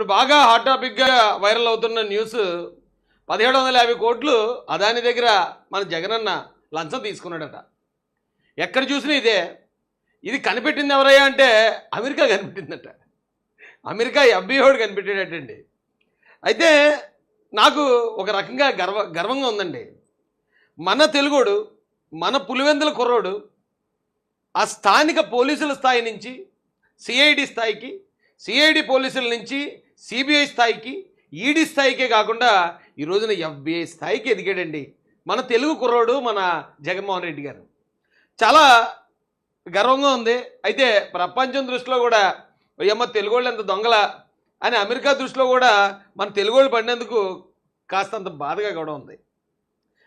ఇప్పుడు బాగా హాట్ టాపిక్గా వైరల్ అవుతున్న న్యూస్ 1750 కోట్లు అదాని దగ్గర మన జగనన్న లంచం తీసుకున్నాడట. ఎక్కడ చూసినా ఇదే. ఇది కనిపెట్టింది ఎవరయ్యా అంటే అమెరికా కనిపెట్టిందట. అమెరికా ఎఫ్బిఓడు కనిపెట్టాడటండి. అయితే నాకు ఒక రకంగా గర్వంగా ఉందండి. మన తెలుగోడు, మన పులివెందుల కుర్రోడు ఆ స్థానిక పోలీసుల స్థాయి నుంచి సిఐడి స్థాయికి, సిఐడి పోలీసుల నుంచి సిబిఐ స్థాయికి, ఈడీ స్థాయికే కాకుండా ఈ రోజున ఎఫ్బిఐ స్థాయికి ఎదిగాడండి మన తెలుగు కుర్రోడు, మన జగన్మోహన్ రెడ్డి గారు. చాలా గర్వంగా ఉంది. అయితే ప్రపంచం దృష్టిలో కూడా అయ్యమ్మ తెలుగోళ్ళు ఎంత దొంగల అని అమెరికా దృష్టిలో కూడా మన తెలుగోళ్ళు పడినందుకు కాస్తంత బాధగా కూడా ఉంది.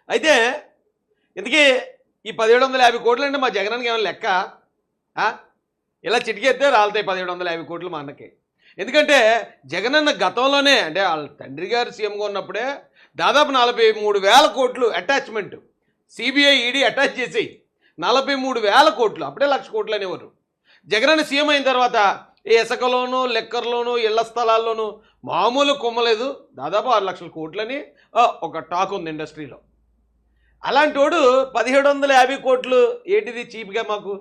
అయితే ఇందుకే ఈ 1750 కోట్లు అంటే మా జగనానికి ఏమైనా లెక్క? ఇలా చిటికెత్తే రాలుతాయి 1750 కోట్లు మా అన్నకి. ఎందుకంటే జగనన్న గతంలోనే అంటే వాళ్ళ తండ్రి గారు సీఎంగా ఉన్నప్పుడే దాదాపు 43,000 కోట్లు అటాచ్మెంట్ సిబిఐ ఈడీ అటాచ్ చేసి 43,000 కోట్లు, అప్పుడే 1,00,000 కోట్లు అనేవారు. జగనన్న సీఎం అయిన తర్వాత ఇసుకలోను, లెక్కర్లోను, ఇళ్ల స్థలాల్లోనూ మామూలు కొమ్మలేదు. దాదాపు 6 లక్షల కోట్లని ఒక టాక్ ఉంది ఇండస్ట్రీలో. అలాంటి వాడు 1750 కోట్లు ఏంటిది చీప్గా మాకు?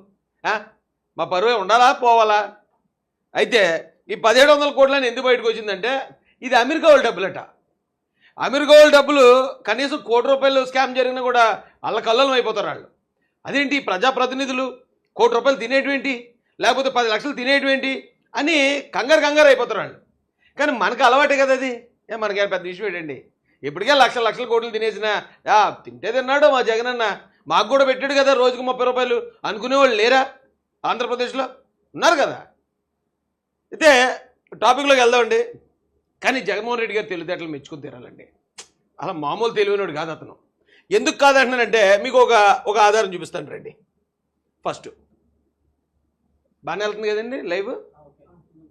మా పరువే ఉండాలా పోవాలా? అయితే ఈ 1700 కోట్లని ఎందుకు బయటకు వచ్చిందంటే ఇది అమెరికా వాళ్ళ డబ్బులట. అమెరికా వాళ్ళ డబ్బులు కనీసం ₹1,00,00,000 స్కామ్ జరిగినా కూడా అల్లకల్లం అయిపోతారు వాళ్ళు. అదేంటి ప్రజాప్రతినిధులు ₹1,00,00,000 తినేటువంటి, లేకపోతే 10 లక్షలు తినేటువంటి అని కంగారు అయిపోతారు వాళ్ళు. కానీ మనకు అలవాటే కదా అది. మనకేం పెద్ద ఇష్యూ ఏంటండి? ఇప్పటికే లక్షల కోట్లు తినేసిన తింటే తిన్నాడు మా జగనన్న, మాకు కూడా పెట్టాడు కదా రోజుకు ₹30 అనుకునేవాళ్ళు లేరా? ఆంధ్రప్రదేశ్లో ఉన్నారు కదా. అయితే టాపిక్లోకి వెళ్దామండి. కానీ జగన్మోహన్ రెడ్డి గారు తెలివితేటలు మెచ్చుకుని తీరాలండి. అలా మామూలు తెలివినోడు కాదు అతను. ఎందుకు కాదంటున్నానంటే మీకు ఒక ఆధారం చూపిస్తాను రండి. ఫస్ట్ బాగానే వెళ్తుంది కదండి లైవ్?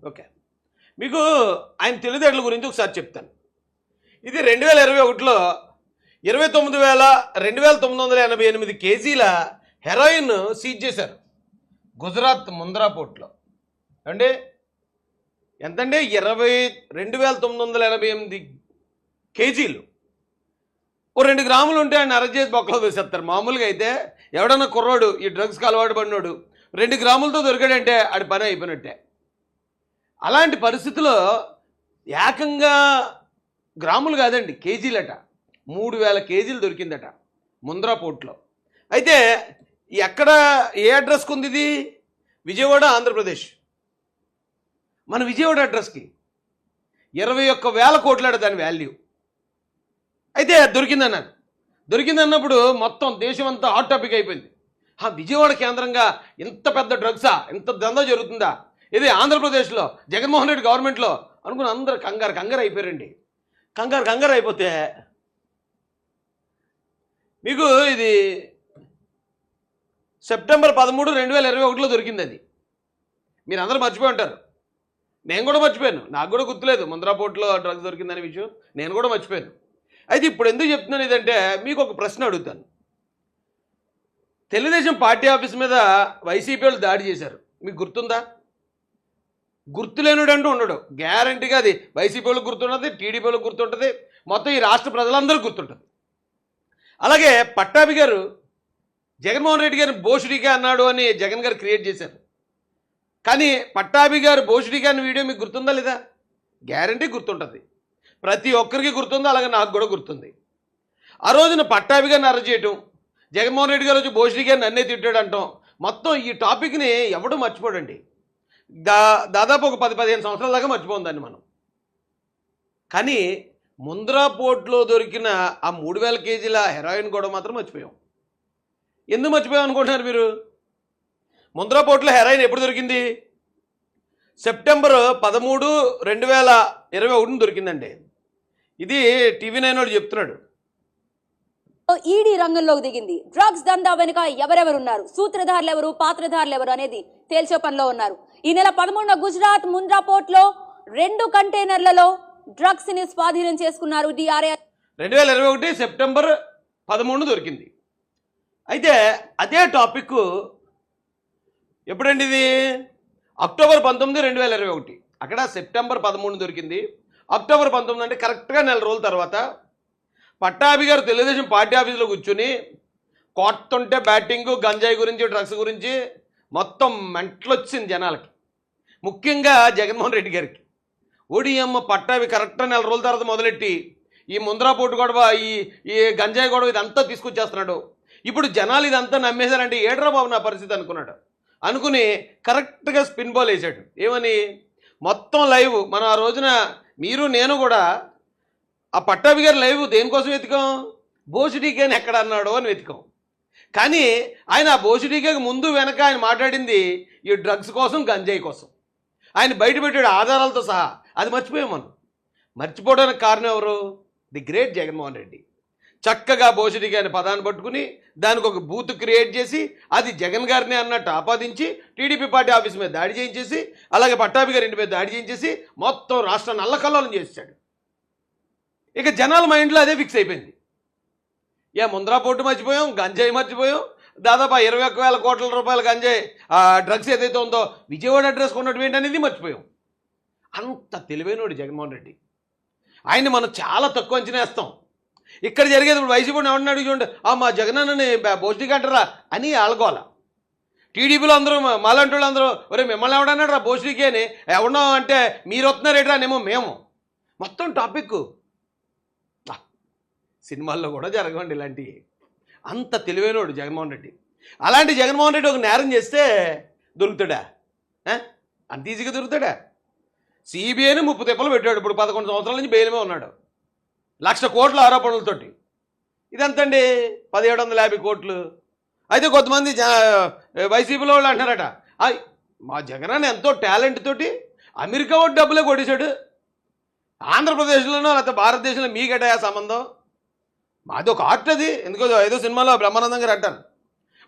ఓకే, మీకు ఆయన తెలివితేటల గురించి ఒకసారి చెప్తాను. ఇది 2021లో 29,988 కేజీల హెరాయిన్ సీజ్ చేశారు గుజరాత్ ముంద్రా పోర్ట్లో. అంటే ఎంతండి? 22,988 కేజీలు. ఓ 2 గ్రాములు ఉంటే ఆయన అరెస్ట్ చేసి బొక్కలో వేసేస్తారు. మామూలుగా అయితే ఎవడన్నా కుర్రాడు ఈ డ్రగ్స్కి అలవాటు పడినాడు 2 గ్రాములతో దొరికాడంటే ఆడి పని అయిపోయినట్టే. అలాంటి పరిస్థితుల్లో ఏకంగా గ్రాములు కాదండి కేజీలట, 3,000 కేజీలు దొరికిందట ముంద్రా పోర్ట్లో. అయితే ఎక్కడ ఏ అడ్రస్కి ఉంది ఇది? విజయవాడ, ఆంధ్రప్రదేశ్. మన విజయవాడ అడ్రస్కి 21,000 కోట్లట దాని వాల్యూ. అయితే దొరికిందన్నప్పుడు మొత్తం దేశం అంతా హాట్ టాపిక్ అయిపోయింది. విజయవాడ కేంద్రంగా ఇంత పెద్ద డ్రగ్సా, ఇంత దందా జరుగుతుందా ఇది ఆంధ్రప్రదేశ్లో జగన్మోహన్ రెడ్డి గవర్నమెంట్లో అనుకుని అందరు కంగారు అయిపోయారండి. కంగారు అయిపోతే మీకు ఇది సెప్టెంబర్ 13, 2021లో దొరికింది. అది మీరు అందరూ మర్చిపోయి ఉంటారు. నేను కూడా మర్చిపోయాను, నాకు కూడా గుర్తులేదు ముంద్రా పోర్ట్లో డ్రగ్స్ దొరికిందనే విషయం. నేను కూడా మర్చిపోయాను. అయితే ఇప్పుడు ఎందుకు చెప్తున్నాను ఇదంటే మీకు ఒక ప్రశ్న అడుగుతాను. తెలుగుదేశం పార్టీ ఆఫీస్ మీద వైసీపీ వాళ్ళు దాడి చేశారు, మీకు గుర్తుందా? గుర్తులేనుడంటూ ఉండడు. గ్యారంటీగా అది వైసీపీ వాళ్ళకి గుర్తుంటుంది, టీడీపీ వాళ్ళకి గుర్తుంటుంది, మొత్తం ఈ రాష్ట్ర ప్రజలందరికీ గుర్తుంటుంది. అలాగే పట్టాభి గారు జగన్మోహన్ రెడ్డి గారిని బోషుడిగా అన్నాడు అని జగన్ గారు క్రియేట్ చేశారు. కానీ పట్టాభి గారు బోషుడిగా అన్న వీడియో మీకు గుర్తుందా లేదా? గ్యారంటీ గుర్తుంటుంది, ప్రతి ఒక్కరికి గుర్తుంది. అలాగే నాకు కూడా గుర్తుంది. ఆ రోజున పట్టాభి గారిని అరెస్ట్ చేయటం, జగన్మోహన్ రెడ్డి గారు వచ్చి బోషుడి గారిని నన్నే తిట్టాడు అంటాం, మొత్తం ఈ టాపిక్ని ఎవడూ మర్చిపోడండి. దాదాపు ఒక 10-15 సంవత్సరాల దాకా మర్చిపోం దాన్ని మనం. కానీ ముంద్రా పోర్ట్లో దొరికిన ఆ 3,000 కేజీల హెరాయిన్ కూడా మాత్రం మర్చిపోయాం. ఎందుకు మర్చిపోయాం అనుకుంటున్నారు మీరు? ముంద్రా పోర్ట్లో హెరాయిన్ ఎప్పుడు దొరికింది? సెప్టెంబర్ 13, 2021 దొరికిందండి. ఇది TV9 వాడు చెప్తున్నాడు. ఈడీ రంగంలోకి దిగింది. డ్రగ్స్ దందా వెనుక ఎవరెవరున్నారు, సూత్రధారులు ఎవరు, పాత్రధారులు ఎవరు అనేది తేల్చే పనిలో ఉన్నారు. ఈ నెల 13న గుజరాత్ ముంద్రా పోర్ట్లో 2 కంటైనర్లలో డ్రగ్స్ ని స్వాధీనం చేసుకున్నారు DRI. 2021 సెప్టెంబర్ 13 దొరికింది. అయితే అదే టాపిక్ ఎప్పుడండి? ఇది అక్టోబర్ 19, 2021. అక్కడ సెప్టెంబర్ 13 దొరికింది. అక్టోబర్ 19 అంటే కరెక్ట్గా నెల రోజుల తర్వాత పట్టాభి గారు తెలుగుదేశం పార్టీ ఆఫీసులో కూర్చుని కొట్టుంటే బ్యాటింగ్, గంజాయి గురించి, డ్రగ్స్ గురించి మొత్తం మెంటలొచ్చింది జనాలకి, ముఖ్యంగా జగన్మోహన్ రెడ్డి గారికి. ఓడిఎమ్మ పట్టాభి కరెక్ట్గా నెల రోజుల తర్వాత మొదలెట్టి ఈ ముంద్రా పోటు గొడవ, ఈ గంజాయి గొడవ ఇదంతా తీసుకొచ్చేస్తున్నాడు. ఇప్పుడు జనాలు ఇదంతా నమ్మేశారంటే ఏడ్రా బాబు నా పరిస్థితి అనుకున్నాడు. అనుకుని కరెక్ట్గా స్పిన్ బాల్ వేసాడు. ఏమని? మొత్తం లైవ్ మనం ఆ రోజున మీరు నేను కూడా ఆ పట్టాభి గారి లైవ్ దేనికోసం వెతికాం? బోసిడీకేని ఎక్కడ అన్నాడు అని వెతికాం. కానీ ఆయన ఆ బోసిడీకేకి ముందు వెనక ఆయన మాట్లాడింది ఈ డ్రగ్స్ కోసం, గంజాయి కోసం. ఆయన బయటపెట్టాడు ఆధారాలతో సహా. అది మర్చిపోయాం మనం. మర్చిపోవడానికి కారణం ఎవరు? The great Jaganmohan Reddy. చక్కగా బోసిడీకి అనే పదాన్ని పట్టుకుని దానికి ఒక బూత్ క్రియేట్ చేసి అది జగన్ గారిని అన్నట్టు ఆపాదించి టీడీపీ పార్టీ ఆఫీస్ మీద దాడి చేయించేసి, అలాగే పట్టాభి గారి ఇంటి మీద దాడి చేయించేసి మొత్తం రాష్ట్రాన్ని అల్లకల్లోలం చేశాడు. ఇక జనాల మైండ్లో అదే ఫిక్స్ అయిపోయింది. ముంద్రా పోటు మర్చిపోయాం, గంజాయి మర్చిపోయాం, దాదాపు 21,000 కోట్ల రూపాయల గంజాయి డ్రగ్స్ ఏదైతే ఉందో విజయవాడ అడ్రస్ కొన్నట్టు ఏంటనేది మర్చిపోయాం. అంత తెలివైనోడు జగన్మోహన్ రెడ్డి. ఆయన్ని మనం చాలా తక్కువ అంచనా వేస్తాం. ఇక్కడ జరిగేది ఇప్పుడు వైసీపీ ఎవరిని అడిగి చూడండి, మా జగనన్నని బోసిడీకి అంటారా అని ఆളുకోవాల. టీడీపీలో అందరూ మాలాంటి వాళ్ళు అందరూ ఒరే మిమ్మల్ని ఎవడన్నాడు రా బోసిడీకి అని, ఎవడో అంటే మీరు వస్తున్నారేట్రా అనేమో మేము. మొత్తం టాపిక్ సినిమాల్లో కూడా జరగవండి ఇలాంటివి. అంత తెలివైనోడు జగన్మోహన్ రెడ్డి. అలాంటి జగన్మోహన్ రెడ్డి ఒక నేరం చేస్తే దొరుకుతాడా? అంత ఈజీగా దొరుకుతాడా? సిబిఐని 30 తిప్పలు పెట్టాడు. ఇప్పుడు 11 సంవత్సరాల నుంచి బెయిల్ మీద ఉన్నాడు. 1,00,000 కోట్ల ఆరోపణలతోటి. ఇదంతండి 1750 కోట్లు. అయితే కొంతమంది వైసీపీలో వాళ్ళు అంటారట, మా జగన్ ఎంతో టాలెంట్ తోటి అమెరికా వాడు డబ్బులే కొట్టేశాడు, ఆంధ్రప్రదేశ్లోనో లేకపోతే భారతదేశంలో మీకేటా సంబంధం? మాది ఒక ఆర్ట్. అది ఎందుకో ఏదో సినిమాలో బ్రహ్మానందం గారు అంటారు,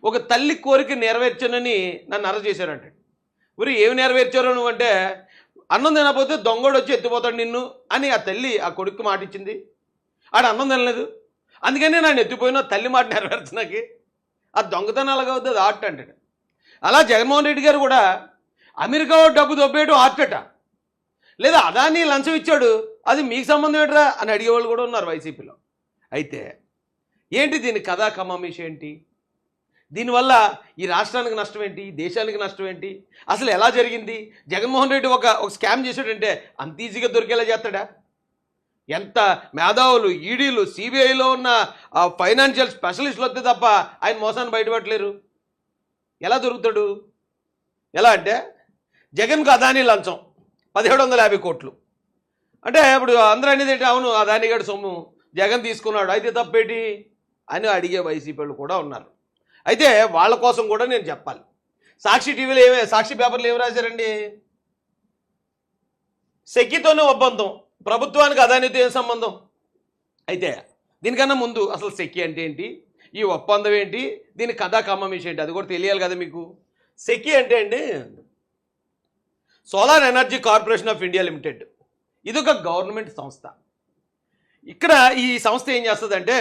ఒక తల్లి కోరిక నెరవేర్చానని నన్ను అరెస్ట్ చేశారంటే. ఊరి ఏమి నెరవేర్చారు నువ్వు అంటే, అన్నం తినకపోతే దొంగోడు వచ్చి ఎత్తిపోతాడు నిన్ను అని ఆ తల్లి ఆ కొడుకు మాట ఇచ్చింది. ఆడ అన్నం తినలేదు, అందుకని నన్ను ఎత్తిపోయినా తల్లి మాట నెరవేర్చడానికి. ఆ దొంగతనం అలాగా అవుతుంది, అది ఆర్ట్ అంటాడు. అలా జగన్మోహన్ రెడ్డి గారు కూడా అమెరికా డబ్బు దొబ్బేయడం ఆర్ట్ అట, లేదా అదాన్ని లంచం ఇచ్చాడు అది మీకు సంబంధం ఏంట్రా అని అడిగేవాళ్ళు కూడా ఉన్నారు వైసీపీలో. అయితే ఏంటి దీని కథా కమామిషి ఏంటి? దీనివల్ల ఈ రాష్ట్రానికి నష్టం ఏంటి, దేశానికి నష్టం ఏంటి, అసలు ఎలా జరిగింది? జగన్మోహన్ రెడ్డి ఒక స్కామ్ చేశాడంటే అంత ఈజీగా దొరికేలా చేస్తాడా? ఎంత మేధావులు, ఈడీలు, సిబిఐలో ఉన్న ఫైనాన్షియల్ స్పెషలిస్టులు వస్తే తప్ప ఆయన మోసాన్ని బయటపడలేరు. ఎలా దొరుకుతాడు? ఎలా అంటే జగన్కు అదానీ లంచం 1750 కోట్లు అంటే ఇప్పుడు అందరూ అనేది ఏంటి, అవును అదానీ గడి సొమ్ము జగన్ తీసుకున్నాడు, అయితే తప్పేటి అని అడిగే వైసీపీ వాళ్ళు కూడా ఉన్నారు. అయితే వాళ్ళ కోసం కూడా నేను చెప్పాలి. సాక్షి టీవీలో సాక్షి పేపర్లు ఏమి రాశారండి? సెక్కితోనే ఒప్పందం, ప్రభుత్వానికి అదానితో ఏం సంబంధం? అయితే దీనికన్నా ముందు అసలు సెక్కి అంటే ఏంటి, ఈ ఒప్పందం ఏంటి, దీని కథా కమ్మమిషి ఏంటి, అది కూడా తెలియాలి కదా మీకు. సెక్కి అంటే అండి solar energy corporation of India limited. ఇదొక గవర్నమెంట్ సంస్థ. ఇక్కడ ఈ సంస్థ ఏం చేస్తుందంటే,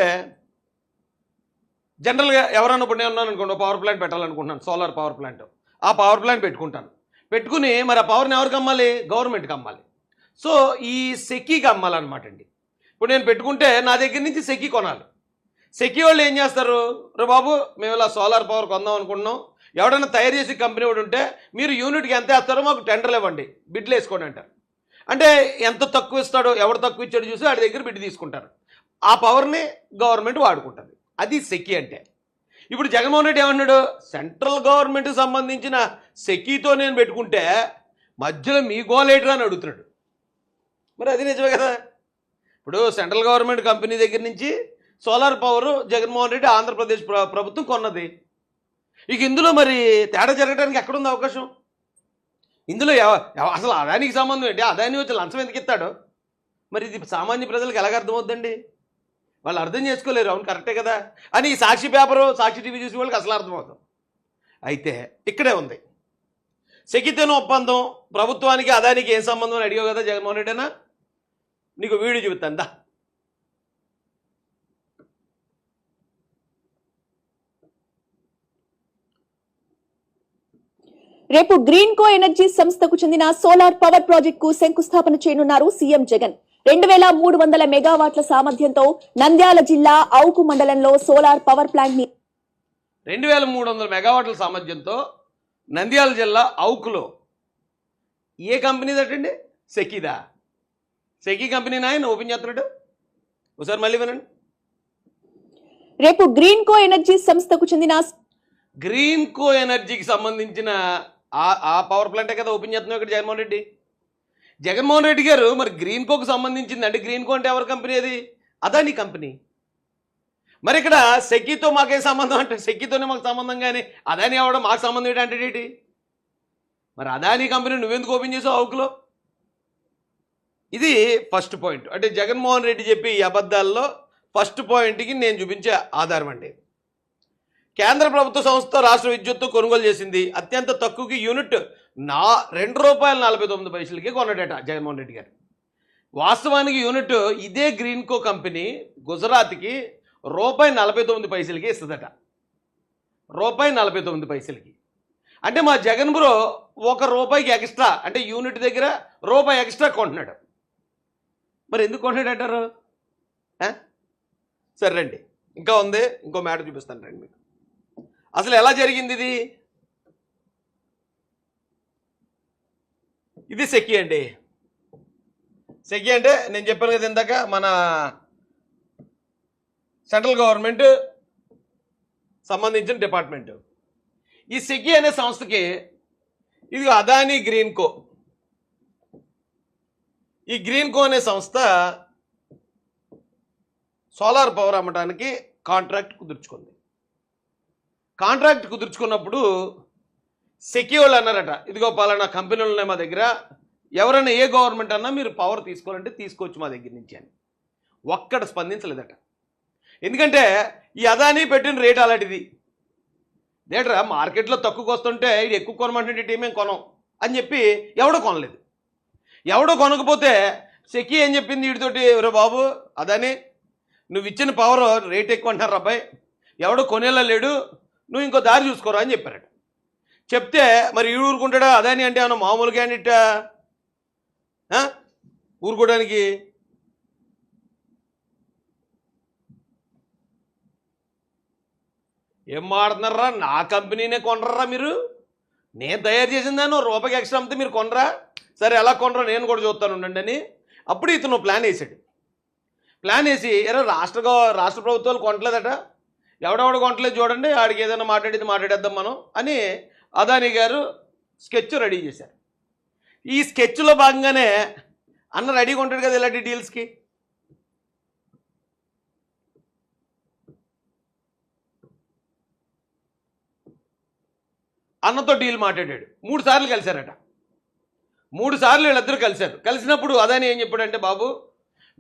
జనరల్గా ఎవరన్నా ఇప్పుడు నేను ఉన్నాను అనుకోండి, పవర్ ప్లాంట్ పెట్టాలనుకుంటున్నాను, సోలార్ పవర్ ప్లాంట్. ఆ పవర్ ప్లాంట్ పెట్టుకుంటాను, పెట్టుకుని మరి ఆ పవర్ని ఎవరికి అమ్మాలి? గవర్నమెంట్కి అమ్మాలి. సో ఈ సెకీకి అమ్మాలన్నమాట అండి. ఇప్పుడు నేను పెట్టుకుంటే నా దగ్గర నుంచి సెకీ కొనాలి. సెకీ వాళ్ళు ఏం చేస్తారు, రే బాబు మేము ఇలా సోలార్ పవర్ కొందాం అనుకుంటున్నాం, ఎవడైనా తయారు చేసి కంపెనీ వాడు ఉంటే మీరు యూనిట్కి ఎంత వేస్తారో మాకు టెండర్లు ఇవ్వండి, బిడ్లు వేసుకోండి అంటారు. అంటే ఎంత తక్కువ ఇస్తాడో, ఎవడు తక్కువ ఇచ్చాడో చూసి వాడి దగ్గర బిడ్డు తీసుకుంటారు. ఆ పవర్ని గవర్నమెంట్ వాడుకుంటుంది. అది సెకీ అంటే. ఇప్పుడు జగన్మోహన్ రెడ్డి ఏమన్నాడు, సెంట్రల్ గవర్నమెంట్కి సంబంధించిన సెకీతో నేను పెట్టుకుంటే మధ్యలో మీ గోలేటరా అని అడుగుతున్నాడు. మరి అది నిజమే కదా. ఇప్పుడు సెంట్రల్ గవర్నమెంట్ కంపెనీ దగ్గర నుంచి సోలార్ పవర్ జగన్మోహన్ రెడ్డి ఆంధ్రప్రదేశ్ ప్రభుత్వం కొన్నది. ఇక ఇందులో మరి తేడా జరగడానికి ఎక్కడుంది అవకాశం? ఇందులో అసలు అదానికి సంబంధం ఏంటి? అదాని వచ్చి లంచం ఎందుకు ఇస్తాడో మరి ఇది సామాన్య ప్రజలకు ఎలాగ అర్థమవుద్దండి? వాళ్ళు అర్థం చేసుకోలేరు. అవును కరెక్టే కదా అని ఈ సాక్షి పేపరు, సాక్షి టీవీ చూసి వాళ్ళకి అసలు అర్థమవుతాం. అయితే ఇక్కడే ఉంది సెకితేనో ఒప్పందం, ప్రభుత్వానికి అదానికి ఏం సంబంధం అని అడిగావు కదా జగన్మోహన్ రెడ్డి అన్న, నీకు వీడియో చూపుతాను దా. రేపు గ్రీన్ కో ఎనర్జీ సంస్థకు చెందిన సోలార్ పవర్ ప్రాజెక్ట్ కు శంకుస్థాపన చేయనున్నారు సీఎం జగన్. 2300 మెగావాట్ల సామర్థ్యంతో నంద్యాల జిల్లా అవుకు మండలంలో సోలార్ పవర్ ప్లాంట్ ని 2300 మెగావాట్ల సామర్థ్యంతో నంద్యాల జిల్లా అవుకులో ఏ కంపెనీ దటండి? సెకీదా? సెకీ కంపెనీ ఆయన ఓపెన్ చేస్తున్నాడు. ఒకసారి మళ్ళీ వినండి. రేపు గ్రీన్ కో ఎనర్జీ సంస్థకు చెందిన గ్రీన్ కో ఎనర్జీకి సంబంధించిన ఆ పవర్ ప్లాంటే కదా ఓపెన్ చేస్తున్నాం ఇక్కడ జగన్మోహన్ రెడ్డి. జగన్మోహన్ రెడ్డి గారు మరి గ్రీన్ కోకి సంబంధించింది అంటే గ్రీన్ కో అంటే ఎవరి కంపెనీ? అది అదానీ కంపెనీ. మరి ఇక్కడ సెకీతో మాకే సంబంధం అంటే సెకీతోనే మాకు సంబంధం, కానీ అదానీ అవ్వడం మాకు సంబంధం ఏంటంటే ఏంటి? మరి అదానీ కంపెనీ నువ్వెందుకు ఓపెన్ చేసావు అవుకులో? ఇది ఫస్ట్ పాయింట్. అంటే జగన్మోహన్ రెడ్డి చెప్పి ఈ అబద్ధాల్లో ఫస్ట్ పాయింట్కి నేను చూపించే ఆధారం అండి. కేంద్ర ప్రభుత్వ సంస్థ రాష్ట్ర విద్యుత్తు కొనుగోలు చేసింది. అత్యంత తక్కువకి యూనిట్ ₹2.49 కొన్నాడట జగన్మోహన్ రెడ్డి గారు. వాస్తవానికి యూనిట్ ఇదే గ్రీన్ కో కంపెనీ గుజరాత్కి ₹49 ఇస్తుందట. ₹49. అంటే మా జగన్ బ్రో ₹1 ఎక్స్ట్రా, అంటే యూనిట్ దగ్గర రూపాయి ఎక్స్ట్రా కొంటున్నాడు. మరి ఎందుకు కొంటున్నాడు అంటారు? సరే రండి, ఇంకా ఉంది, ఇంకో మ్యాటర్ చూపిస్తాను రండి మీకు. అసలు ఎలా జరిగింది ఇది? ఇది సెకీ అండి. సెకీ అంటే నేను చెప్పాను కదా ఇందాక, మన సెంట్రల్ గవర్నమెంట్ సంబంధించిన డిపార్ట్మెంట్. ఈ సెకీ అనే సంస్థకి ఇది అదానీ గ్రీన్ కో. ఈ గ్రీన్ కో అనే సంస్థ సోలార్ పవర్ అమ్మడానికి కాంట్రాక్ట్ కుదుర్చుకుంది. కాంట్రాక్ట్ కుదుర్చుకున్నప్పుడు సెకీ వాళ్ళు అన్నారట, ఇదిగో పలానా కంపెనీలు ఉన్నాయి మా దగ్గర, ఎవరైనా ఏ గవర్నమెంట్ అన్నా మీరు పవర్ తీసుకోవాలంటే తీసుకోవచ్చు మా దగ్గర నుంచి అని. ఒక్కడ స్పందించలేదట. ఎందుకంటే ఈ అదానీ పెట్టిన రేట్ అలాంటిది. లేటరా మార్కెట్లో తక్కువకి వస్తుంటే ఇది ఎక్కువ కొనమంటే టీమేం కొనం అని చెప్పి ఎవడో కొనలేదు. ఎవడో కొనకపోతే సెకీ ఏం చెప్పింది వీటితోటి, ఎవరో బాబు అదానీ నువ్వు ఇచ్చిన పవర్ రేట్ ఎక్కువ అంటారు అబ్బాయి, ఎవడో కొనేలా లేడు, నువ్వు ఇంకో దారి చూసుకోరా అని చెప్పారట. చెప్తే మరి ఈ ఊరుకుంటాడా? అదానీ అంటే ఏమన్నా మామూలు క్యాండిడేట్ ఊరుకోవడానికి? ఏం మాడుతున్నారా? నా కంపెనీనే కొనరా మీరు? నేను తయారు చేసిన దాన్ని ₹1 ఎక్స్ట్రా అమ్మితే మీరు కొనరా? సరే ఎలా కొనరా నేను కూడా చూస్తాను ఉండండి అని. అప్పుడు ఇతను ప్లాన్ వేసాడు. ప్లాన్ వేసి రాష్ట్ర ప్రభుత్వాలు కొనట్లేదట, ఎవడెవడు కొనట్లేదు చూడండి, ఆడికి ఏదైనా మాట్లాడేద్దాం మనం అని అదానీ గారు స్కెచ్ రెడీ చేశారు. ఈ స్కెచ్లో భాగంగానే అన్న రెడీగా ఉంటాడు కదా ఇలాంటి డీల్స్కి. అన్నతో డీల్ మాట్లాడాడు. 3 సార్లు కలిశారట. 3 సార్లు వీళ్ళిద్దరూ కలిశారు. కలిసినప్పుడు అదానీ ఏం చెప్పాడంటే, బాబు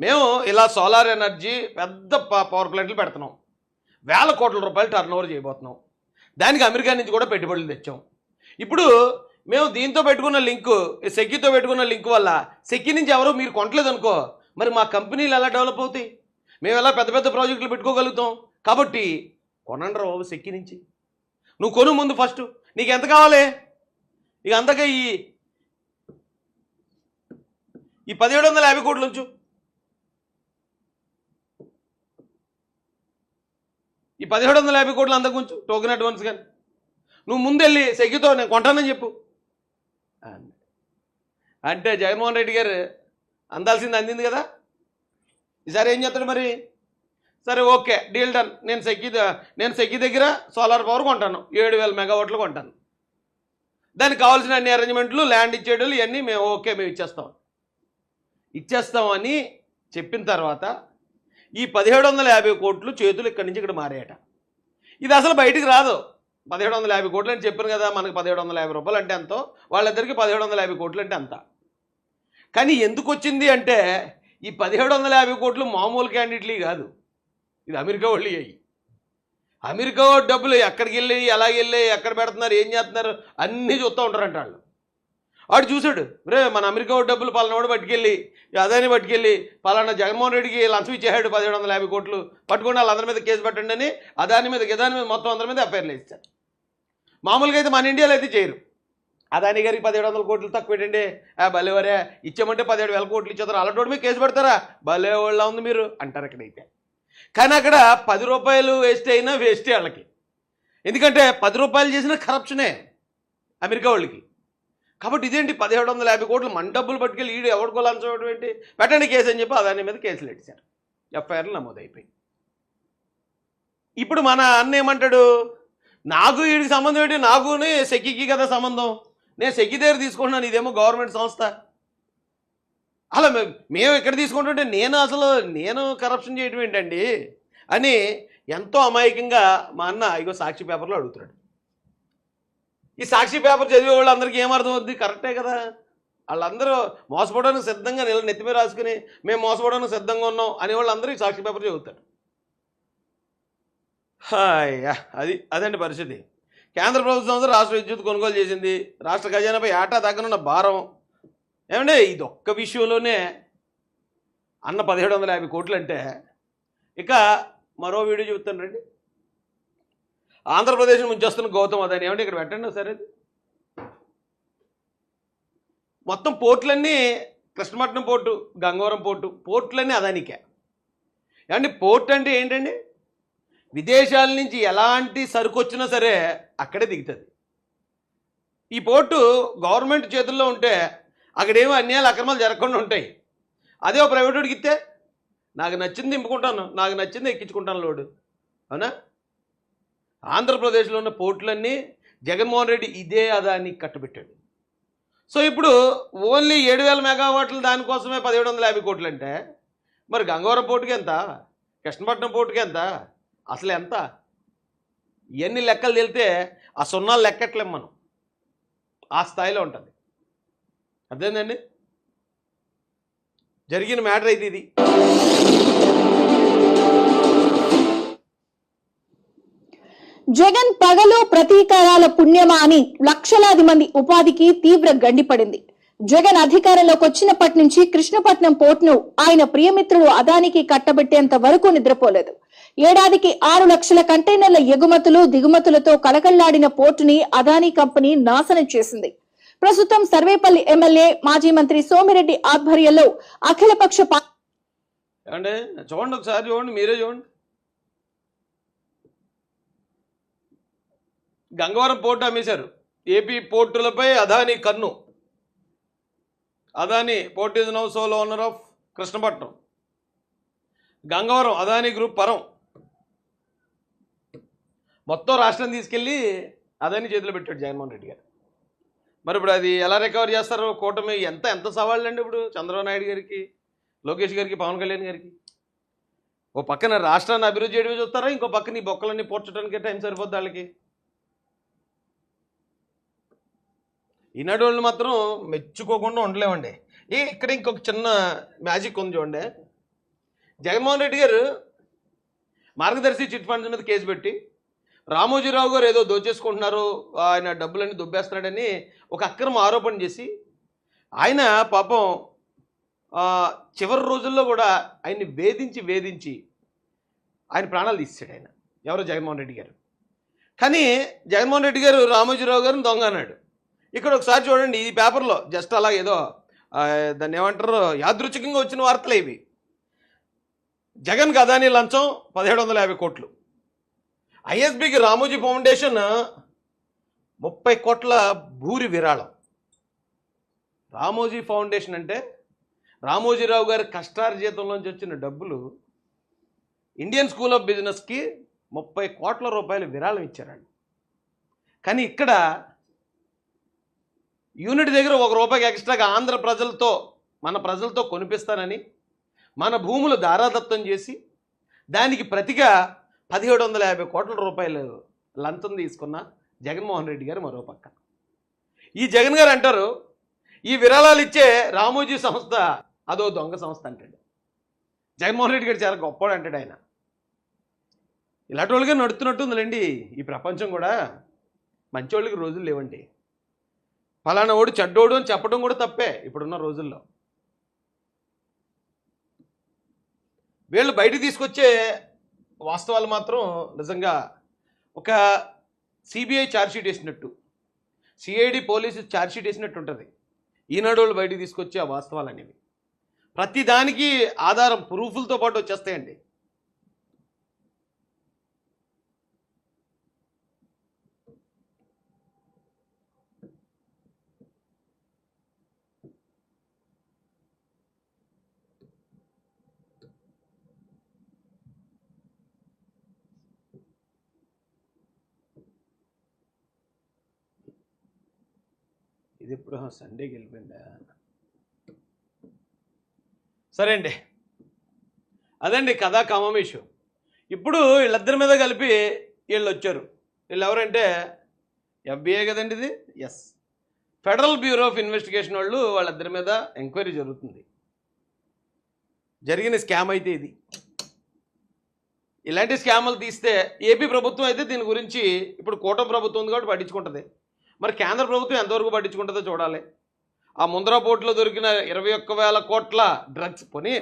మేము ఇలా సోలార్ ఎనర్జీ పెద్ద పవర్ ప్లాంట్లు పెడుతున్నాం, ₹1,000 కోట్ల టర్నోవర్ చేయబోతున్నాం, దానికి అమెరికా నుంచి కూడా పెట్టుబడులు తెచ్చాం. ఇప్పుడు మేము దీంతో పెట్టుకున్న లింకు, సెకీతో పెట్టుకున్న లింక్ వల్ల సెకీ నుంచి ఎవరో మీరు కొనట్లేదు అనుకో, మరి మా కంపెనీలు ఎలా డెవలప్ అవుతాయి, మేము ఎలా పెద్ద పెద్ద ప్రాజెక్టులు పెట్టుకోగలుగుతాం? కాబట్టి కొనండి రా బాబు సెకీ నుంచి, నువ్వు కొను ముందు ఫస్ట్, నీకు ఎంత కావాలి? ఇక అంతగా ఈ 1750 కోట్లు ఉంచు, ఈ 1750 కోట్లు అంతకు ఉంచు టోకెన్ అడ్వాన్స్. కానీ నువ్వు ముందెళ్ళి సెకీతో నేను కొంటానని చెప్పు అంటే జగన్మోహన్ రెడ్డి గారు అందాల్సింది అందింది కదా. ఈసారి ఏం చేస్తాడు మరి? సరే ఓకే డీల్ డన్, నేను సెకీ దగ్గర సోలార్ పవర్ కొంటాను, 7000 మెగావాట్లు కొంటాను, దానికి కావాల్సిన అన్ని అరేంజ్మెంట్లు, ల్యాండ్ ఇచ్చేటోళ్ళు ఇవన్నీ మేము ఇచ్చేస్తామని చెప్పిన తర్వాత ఈ 1750 కోట్లు చేతులు ఇక్కడి నుంచి ఇక్కడ మారాయట. ఇది అసలు బయటికి రాదు. 1750 కోట్లు అని చెప్పాను కదా, మనకు ₹1750 అంటే ఎంతో, వాళ్ళిద్దరికి 1750 కోట్లు అంటే అంత. కానీ ఎందుకు వచ్చింది అంటే ఈ 1750 కోట్లు మామూలు క్యాండిడేట్లు కాదు, ఇది అమెరికా వాళ్ళు అయ్యి. అమెరికా డబ్బులు ఎక్కడికి వెళ్ళి, ఎలా వెళ్ళి, ఎక్కడ పెడుతున్నారు, ఏం చేస్తున్నారు అన్నీ చూస్తూ ఉంటారంట వాళ్ళు. వాడు చూశాడు, రే మన అమెరికా డబ్బులు పలానావాడు పట్టుకెళ్ళి, అదాని పట్టుకెళ్ళి పలానా జగన్మోహన్ రెడ్డికి లంచం ఇచ్చేసాడు 1750 కోట్లు, పట్టుకుని వాళ్ళందరి మీద కేసు పెట్టండి అని అదాని మీద మొత్తం అందరి మీద ఎఫ్ఐఆర్లు ఇస్తారు. మామూలుగా అయితే మన ఇండియాలో అయితే చేయరు. అదాని గారికి 1700 కోట్లు తక్కువ పెట్టండి, భలేవరే ఇచ్చామంటే 17,000 కోట్లు ఇచ్చేస్తారు, అలాంటి మీద కేసు పెడతారా, భలే వాళ్ళ ఉంది మీరు అంటారు అక్కడైతే. కానీ అక్కడ 10 రూపాయలు వేస్ట్ అయినా వేస్టే వాళ్ళకి. ఎందుకంటే 10 రూపాయలు చేసిన కరప్షనే అమెరికా వాళ్ళకి. కాబట్టి ఇదేంటి 1750 కోట్లు మన డబ్బులు పట్టుకెళ్ళి ఈడు ఎవరికో లంచం ఏంటి, పెట్టండి కేసు అని చెప్పి అదాని మీద కేసులు పెట్టారు, ఎఫ్ఐఆర్లు నమోదైపోయి. ఇప్పుడు మన అన్న ఏమంటాడు, నాకు వీడికి సంబంధం ఏంటి, నాకుని సెక్కికి కదా సంబంధం, నేను సెక్కి దగ్గర తీసుకుంటున్నాను, ఇదేమో గవర్నమెంట్ సంస్థ, అలా మేము ఎక్కడ తీసుకుంటుంటే నేను కరప్షన్ చేయడం ఏంటండి అని ఎంతో అమాయకంగా మా అన్న ఇగో సాక్షి పేపర్లో అడుగుతున్నాడు. ఈ సాక్షి పేపర్ చదివే వాళ్ళందరికీ ఏమర్థం అవుద్ది, కరెక్టే కదా, వాళ్ళందరూ మోసపోవడానికి సిద్ధంగా నెత్తిమీ రాసుకుని మేము మోసపోవడానికి సిద్ధంగా ఉన్నాం అనే వాళ్ళందరూ ఈ సాక్షి పేపర్ చదువుతారు. అదండి పరిస్థితి. కేంద్ర ప్రభుత్వం రాష్ట్ర విద్యుత్ కొనుగోలు చేసింది, రాష్ట్ర ఖజానాపై ఏటా తగ్గనున్న భారం. ఏమంటే ఇది ఒక్క విషయంలోనే అన్న 1750 కోట్లు అంటే, ఇక మరో వీడియో చెబుతాను రండి. ఆంధ్రప్రదేశ్ నుంచి వస్తున్న గౌతమ్ అదాని, ఏమంటే ఇక్కడ పెట్టండి సరే, మొత్తం పోర్టులన్నీ కృష్ణపట్నం పోర్టు, గంగవరం పోర్టులన్నీ అదానికే. ఏమంటే పోర్ట్ అంటే ఏంటండి, విదేశాల నుంచి ఎలాంటి సరుకు వచ్చినా సరే అక్కడే దిగుతుంది. ఈ పోర్టు గవర్నమెంట్ చేతుల్లో ఉంటే అక్కడేమో అన్యాయాలు అక్రమాలు జరగకుండా ఉంటాయి. అదే ఒక ప్రైవేట్ వాడికి ఇస్తే నాకు నచ్చింది దింపుకుంటాను, నాకు నచ్చింది ఎక్కించుకుంటాను లోడు, అవునా. ఆంధ్రప్రదేశ్లో ఉన్న పోర్టులన్నీ జగన్మోహన్ రెడ్డి ఇదే అదానికి కట్టబెట్టాడు. సో ఇప్పుడు ఓన్లీ 7,000 మెగావాట్లు దానికోసమే 1750 కోట్లు అంటే, మరి గంగవరం పోర్టుకి ఎంత, కృష్ణపట్నం పోర్టుకి ఎంత, అసలు ఎంత, ఇవన్నీ లెక్కలు తెలితే ఆ సున్నాలు లెక్కట్లేం మనం, ఆ స్థాయిలో ఉంటుంది. అర్థమైందండి జరిగిన మ్యాటర్ అయితే ఇది. జగన్ పగలు ప్రతీకారాల పుణ్యమా అని లక్షలాది మంది ఉపాధికి తీవ్ర గండిపడింది. జగన్ అధికారంలోకి వచ్చినప్పటి నుంచి కృష్ణపట్నం పోర్టును ఆయన ప్రియమిత్రుడు అదానికి కట్టబెట్టేంత వరకు నిద్రపోలేదు. ఏడాదికి 6 లక్షల కంటైనర్ల ఎగుమతులు దిగుమతులతో కలకల్లాడిన పోర్టుని అదానీ కంపెనీ నాశనం చేసింది. ప్రస్తుతం సర్వేపల్లి ఎమ్మెల్యే మాజీ మంత్రి సోమిరెడ్డి ఆధ్వర్యంలో అఖిలపక్ష చూడండి ఒకసారి చూడండి, మీరే చూడండి. గంగవరం పోర్టు అమ్మేశారు, ఏపీ పోర్టులపై అదానీ కన్ను. Adani port is now soul owner of Krishnapatnam. Gangavaram Adani group పరం. మొత్తం రాష్ట్రం తీసుకెళ్ళి అదానీ చేతిలో పెట్టాడు జగన్మోహన్ రెడ్డి గారు. మరి ఇప్పుడు అది ఎలా రికవర్ చేస్తారు, కూటమి ఎంత సవాళ్ళు అండి ఇప్పుడు చంద్రబాబు నాయుడు గారికి, లోకేష్ గారికి, పవన్ కళ్యాణ్ గారికి. ఓ పక్కన రాష్ట్రాన్ని అభివృద్ధి చేయడమే చూస్తారా, ఇంకో పక్కన ఈ బొక్కలన్నీ పోర్చడానికే టైం సరిపోద్ది వాళ్ళకి. ఈనాడు వాళ్ళు మాత్రం మెచ్చుకోకుండా ఉండలేమండి. ఇక్కడ ఇంకొక చిన్న మ్యాజిక్ ఉంది చూడండి. జగన్మోహన్ రెడ్డి గారు మార్గదర్శి చిట్ ఫండ్స్ మీద కేసు పెట్టి రామోజీరావు గారు ఏదో దోచేసుకుంటున్నారు, ఆయన డబ్బులన్నీ దుబ్బేస్తున్నాడని ఒక అక్రమ ఆరోపణ చేసి ఆయన పాపం చివరి రోజుల్లో కూడా ఆయన్ని వేధించి ఆయన ప్రాణాలు తీసాడు ఆయన, ఎవరో జగన్మోహన్ రెడ్డి గారు. కానీ జగన్మోహన్ రెడ్డి గారు రామోజీరావు గారిని దొంగ అన్నాడు. ఇక్కడ ఒకసారి చూడండి, ఈ పేపర్లో జస్ట్ అలా ఏదో దాన్ని ఏమంటారు యాదృచ్ఛికంగా వచ్చిన వార్తలే ఇవి. జగన్కి అదానీ లంచం 1750 కోట్లు. ఐఎస్బికి రామోజీ ఫౌండేషన్ 30 కోట్ల భూరి విరాళం. రామోజీ ఫౌండేషన్ అంటే రామోజీరావు గారి కష్టార్జితంలోంచి వచ్చిన డబ్బులు ఇండియన్ స్కూల్ ఆఫ్ బిజినెస్కి 30 కోట్ల రూపాయలు విరాళం ఇచ్చారండి. కానీ ఇక్కడ యూనిట్ దగ్గర 1 రూపాయికి ఎక్స్ట్రాగా మన ప్రజలతో కొనిపిస్తానని మన భూములు దారాదత్తం చేసి దానికి ప్రతిగా 1750 కోట్ల రూపాయలు లంచం తీసుకున్న జగన్మోహన్ రెడ్డి గారు మరో పక్క. ఈ జగన్ గారు అంటారు ఈ విరాళాలు ఇచ్చే రామోజీ సంస్థ అదో దొంగ సంస్థ అంటాడు. జగన్మోహన్ రెడ్డి గారు చాలా గొప్పవాడు అంటాడు ఆయన. ఇలాంటి వాళ్ళగా నడుతున్నట్టుందిలేండి ఈ ప్రపంచం కూడా. మంచోళ్ళకి రోజులు లేవండి. ఫలానా వాడు చెడ్డోడు అని చెప్పడం కూడా తప్పే ఇప్పుడున్న రోజుల్లో. వీళ్ళు బయటకు తీసుకొచ్చే వాస్తవాలు మాత్రం నిజంగా ఒక సిబిఐ ఛార్జ్షీట్ వేసినట్టు, సిఐడి పోలీసు ఛార్జ్షీట్ వేసినట్టు ఉంటుంది. ఈనాడు వాళ్ళు బయటికి తీసుకొచ్చి ఆ వాస్తవాలు అనేవి ప్రతి దానికి ఆధారం ప్రూఫ్లతో పాటు వచ్చేస్తాయండి. ఇది ఎప్పుడు సండేకి వెళ్ళిపోయిందా? సరే అండి, అదండి కథా కమమేషు. ఇప్పుడు వీళ్ళిద్దరి మీద కలిపి వీళ్ళు వచ్చారు. వీళ్ళు ఎవరంటే FBI కదండి ఇది. Yes, federal bureau of investigation వాళ్ళిద్దరి మీద ఎంక్వైరీ జరుగుతుంది. జరిగిన స్కామ్ అయితే ఇది. ఇలాంటి స్కామ్లు తీస్తే ఏపీ ప్రభుత్వం అయితే దీని గురించి ఇప్పుడు కూటమి ప్రభుత్వం ఉంది కాబట్టి పట్టించుకుంటుంది. మరి కేంద్ర ప్రభుత్వం ఎంతవరకు పట్టించుకుంటుందో చూడాలి. ఆ ముంద్రా పోర్టులో దొరికిన 21,000 కోట్ల డ్రగ్స్ పోనీ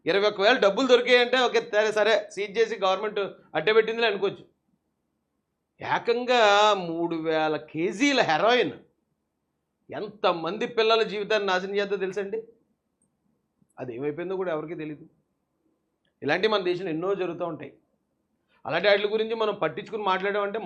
21,000 డబ్బులు దొరికాయంటే ఓకే, సరే సీజ్ చేసి గవర్నమెంట్ అడ్డబెట్టిందిలే అనుకోవచ్చు. ఏకంగా 3,000 కేజీల హెరాయిన్ ఎంతమంది పిల్లల జీవితాన్ని నాశనం చేద్దో తెలుసండి. అది ఏమైపోయిందో కూడా ఎవరికీ తెలియదు. ఇలాంటివి మన దేశంలో ఎన్నో జరుగుతూ ఉంటాయి. అలాంటి వాటి గురించి మనం పట్టించుకుని మాట్లాడామంటే